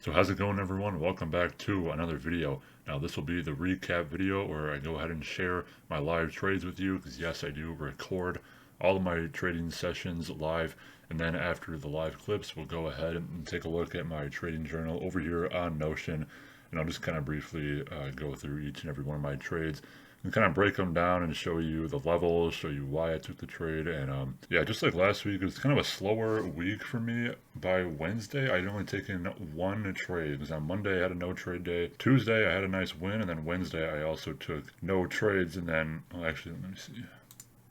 So how's it going, everyone? Welcome back to another video. Now this will be the recap video where I go ahead and share my live trades with you, because yes, I do record all of my trading sessions live, and then after the live clips we'll go ahead and take a look at my trading journal over here on Notion, and I'll just kind of briefly go through each and every one of my trades and kind of break them down and show you the levels, show you why I took the trade. And yeah, just like last week, it was kind of a slower week for me. By Wednesday, I'd only taken one trade, because on Monday I had a no trade day. Tuesday I had a nice win, and then Wednesday I also took no trades. And then, well, actually, let me see.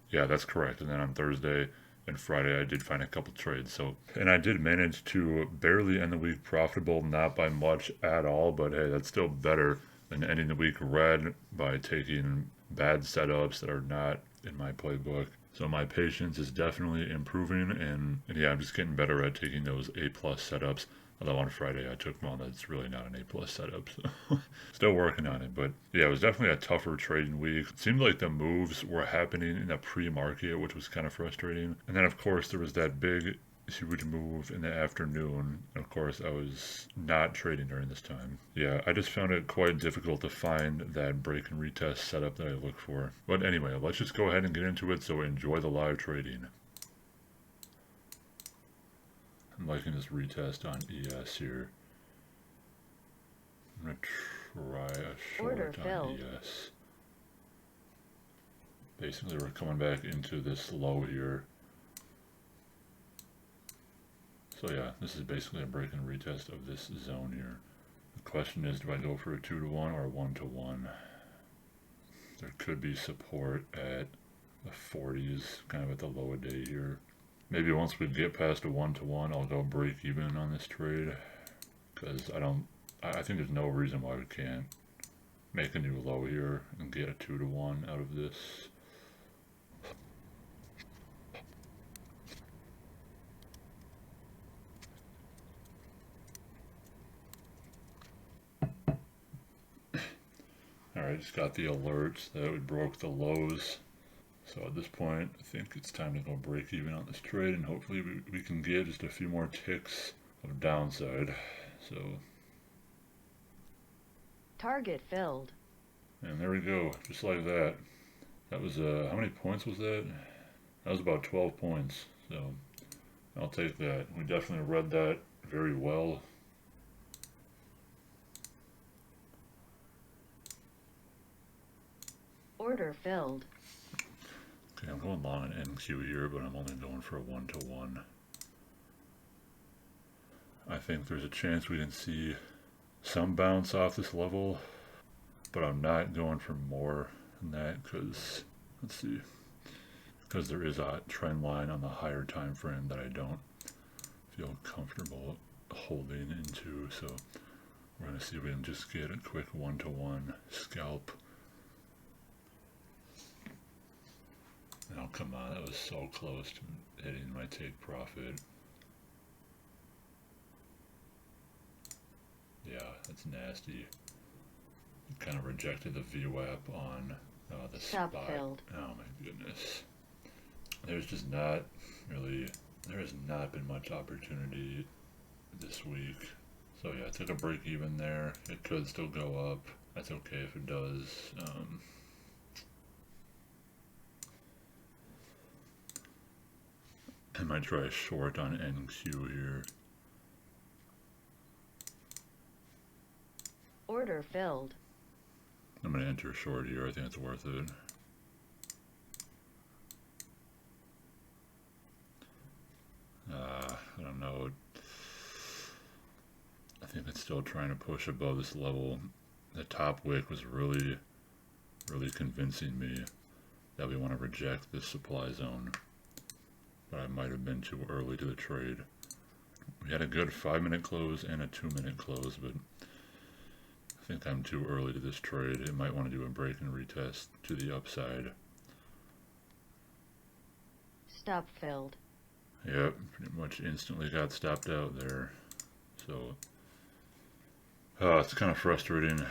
Yeah, that's correct. And then on Thursday and Friday, I did find a couple trades. So, and I did manage to barely end the week profitable, not by much at all. But hey, that's still better than ending the week red by taking bad setups that are not in my playbook. So my patience is definitely improving, and yeah, I'm just getting better at taking those A plus setups. Although on Friday I took one that's really not an A plus setup, so still working on it. But yeah, it was definitely a tougher trading week. It seemed like the moves were happening in the pre-market, which was kind of frustrating. And then of course there was that big huge move in the afternoon. Of course, I was not trading during this time. Yeah, I just found it quite difficult to find that break and retest setup that I look for. But anyway, let's just go ahead and get into it, so enjoy the live trading. I'm liking this retest on ES here. I'm going to try a short on ES. Basically, we're coming back into this low here. So yeah, this is basically a break and retest of this zone here. The question is, do I go for a 2-to-1 or a 1-to-1? There could be support at the 40s, kind of at the low of day here. Maybe once we get past a 1-to-1, I'll go break even on this trade, because I think there's no reason why we can't make a new low here and get a 2-to-1 out of this. Alright, just got the alerts that we broke the lows. So at this point, I think it's time to go break even on this trade, and hopefully we can get just a few more ticks of downside. So Target filled. And there we go, just like that. That was, how many points was that? That was about 12 points, so I'll take that. We definitely read that very well. Order filled. Okay, I'm going long an NQ here, but I'm only going for a 1-to-1. I think there's a chance we can see some bounce off this level, but I'm not going for more than that, because, let's see, because there is a trend line on the higher time frame that I don't feel comfortable holding into. So we're going to see if we can just get a quick 1-to-1 scalp. Oh, come on, that was so close to hitting my take profit. Yeah, that's nasty. It kind of rejected the VWAP on the spot. Filled. Oh my goodness. There's just not really, there has not been much opportunity this week. So yeah, I took a break even there. It could still go up. That's okay if it does. I might try a short on NQ here. Order filled. I'm going to enter a short here. I think it's worth it. I don't know. I think it's still trying to push above this level. The top wick was really convincing me that we want to reject this supply zone. But I might have been too early to the trade. We had a good 5-minute close and a 2-minute close, but I think I'm too early to this trade. It might want to do a break and retest to the upside. Stop filled. Yep, pretty much instantly got stopped out there. So it's kind of frustrating.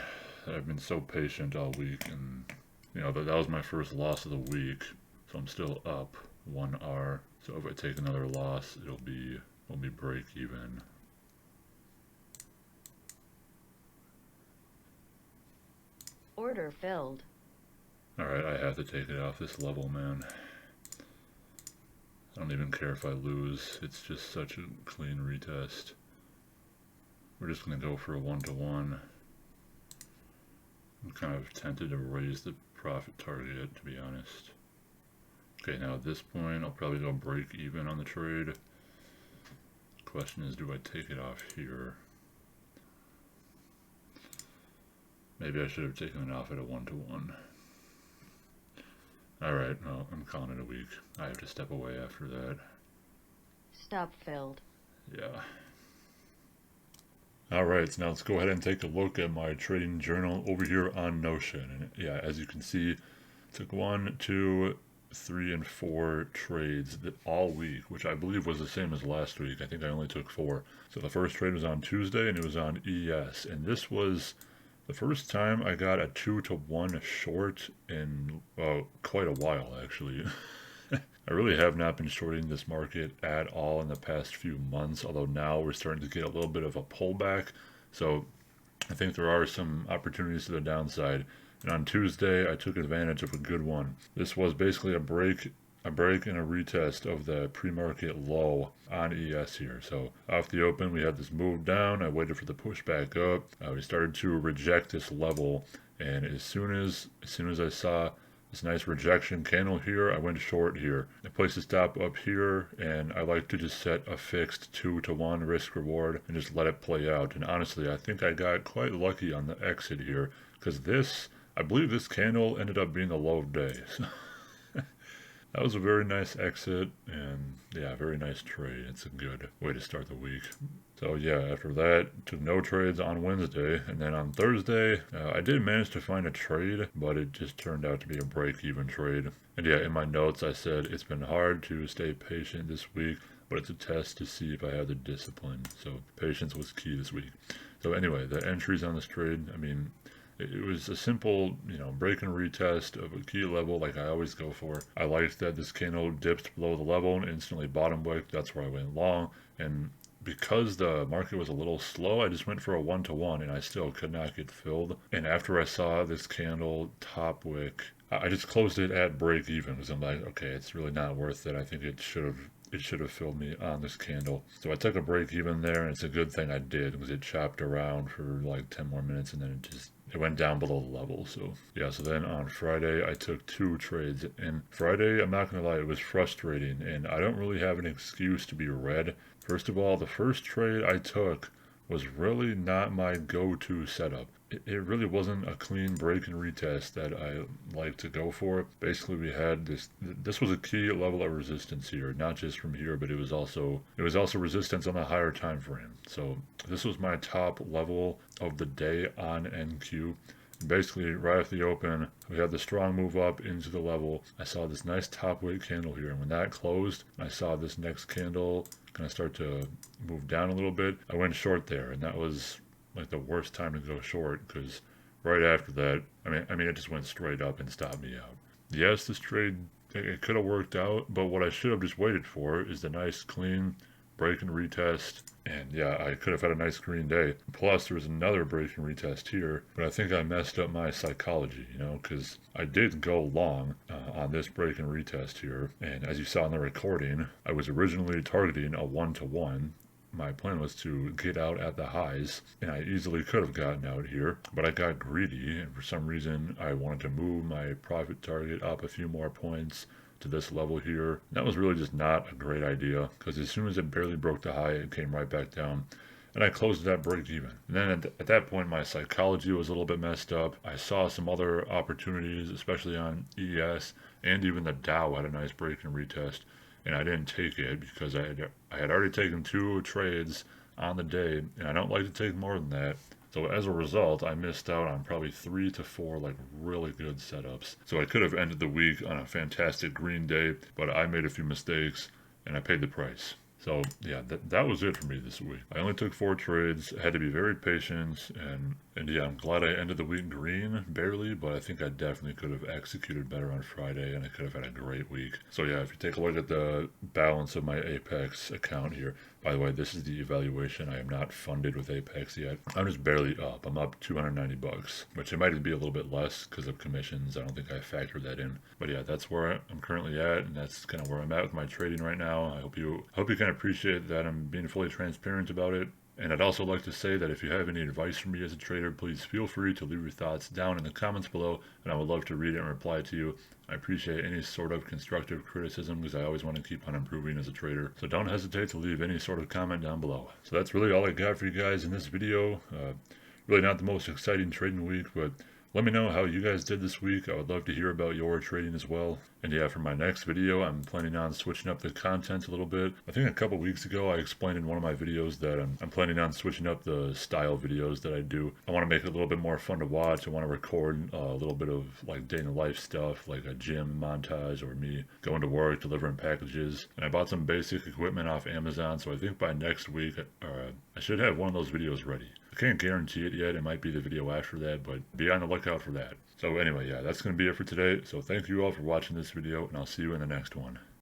I've been so patient all week, and you know that was my first loss of the week, so I'm still up 1R. So if I take another loss, it'll be break even. Order filled. Alright, I have to take it off this level, man. I don't even care if I lose. It's just such a clean retest. We're just going to go for a 1-to-1. I'm kind of tempted to raise the profit target, to be honest. Okay, now at this point, I'll probably go break even on the trade. Question is, do I take it off here? Maybe I should have taken it off at a 1-to-1. Alright, well, I'm calling it a week. I have to step away after that. Stop filled. Yeah. Alright, so now let's go ahead and take a look at my trading journal over here on Notion. And yeah, as you can see, took 1, 2, 3, and 4 trades all week, which I believe was the same as last week. I think I only took 4. So the first trade was on Tuesday, and it was on ES. And this was the first time I got a 2-to-1 short in quite a while, actually. I really have not been shorting this market at all in the past few months, although now we're starting to get a little bit of a pullback. So I think there are some opportunities to the downside. And on Tuesday, I took advantage of a good one. This was basically a break and a retest of the pre-market low on ES here. So off the open, we had this move down. I waited for the push back up. We started to reject this level, and as soon as I saw this nice rejection candle here, I went short here. I placed a stop up here, and I like to just set a fixed 2-to-1 risk reward and just let it play out. And honestly, I think I got quite lucky on the exit here, because I believe this candle ended up being the low of day. So that was a very nice exit, and yeah, very nice trade. It's a good way to start the week. So yeah, after that, took no trades on Wednesday, and then on Thursday, I did manage to find a trade, but it just turned out to be a break-even trade. And yeah, in my notes I said it's been hard to stay patient this week, but it's a test to see if I have the discipline. So patience was key this week. So anyway, the entries on this trade, I mean, it was a simple, break and retest of a key level like I always go for. I liked that this candle dipped below the level and instantly bottom wicked. That's where I went long. And because the market was a little slow, I just went for a 1-to-1 and I still could not get filled. And after I saw this candle top wick, I just closed it at break even because I'm like, okay, it's really not worth it. I think it should have filled me on this candle. So I took a break even there, and it's a good thing I did because it chopped around for like 10 more minutes and then it went down below the level. So yeah, so then on Friday I took 2 trades, and Friday, I'm not gonna lie, it was frustrating, and I don't really have an excuse to be red. First of all, the first trade I took was really not my go-to setup. It really wasn't a clean break and retest that I like to go for. Basically, we had this was a key level of resistance here, not just from here, but it was also resistance on the higher time frame. So this was my top level of the day on NQ. Basically, right at the open, we had the strong move up into the level. I saw this nice top weight candle here, and when that closed, I saw this next candle kind of start to move down a little bit. I went short there, and that was like the worst time to go short, because right after that, I mean, it just went straight up and stopped me out. Yes, this trade, it could have worked out, but what I should have just waited for is the nice clean break and retest. And yeah, I could have had a nice green day. Plus, there was another break and retest here, but I think I messed up my psychology, because I did go long on this break and retest here. And as you saw in the recording, I was originally targeting a 1-to-1. My plan was to get out at the highs, and I easily could have gotten out here, but I got greedy, and for some reason I wanted to move my profit target up a few more points to this level here. That was really just not a great idea, because as soon as it barely broke the high, it came right back down, and I closed it at break even. And then at that point, my psychology was a little bit messed up. I saw some other opportunities, especially on ES, and even the Dow had a nice break and retest, and I didn't take it because I had already taken 2 trades on the day, and I don't like to take more than that. So as a result, I missed out on probably 3 to 4 like really good setups. So I could have ended the week on a fantastic green day, but I made a few mistakes and I paid the price. So yeah, that was it for me this week. I only took 4 trades, I had to be very patient, and yeah, I'm glad I ended the week green, barely, but I think I definitely could have executed better on Friday, and I could have had a great week. So yeah, if you take a look at the balance of my Apex account here, By the way, this is the evaluation. I am not funded with Apex yet. I'm just barely up. I'm up 290 bucks, which it might be a little bit less because of commissions. I don't think I factored that in. But yeah, that's where I'm currently at, and that's kind of where I'm at with my trading right now. I hope you can appreciate that I'm being fully transparent about it. And I'd also like to say that if you have any advice for me as a trader, please feel free to leave your thoughts down in the comments below, and I would love to read it and reply to you. I appreciate any sort of constructive criticism because I always want to keep on improving as a trader. So don't hesitate to leave any sort of comment down below. So that's really all I got for you guys in this video. Really not the most exciting trading week, but let me know how you guys did this week. I would love to hear about your trading as well. And yeah, for my next video, I'm planning on switching up the content a little bit. I think a couple weeks ago, I explained in one of my videos that I'm planning on switching up the style videos that I do. I want to make it a little bit more fun to watch. I want to record a little bit of like day in the life stuff, like a gym montage or me going to work, delivering packages. And I bought some basic equipment off Amazon, so I think by next week, I should have one of those videos ready. I can't guarantee it yet. It might be the video after that, but be on the lookout for that. So anyway, yeah, that's going to be it for today. So thank you all for watching this video, and I'll see you in the next one.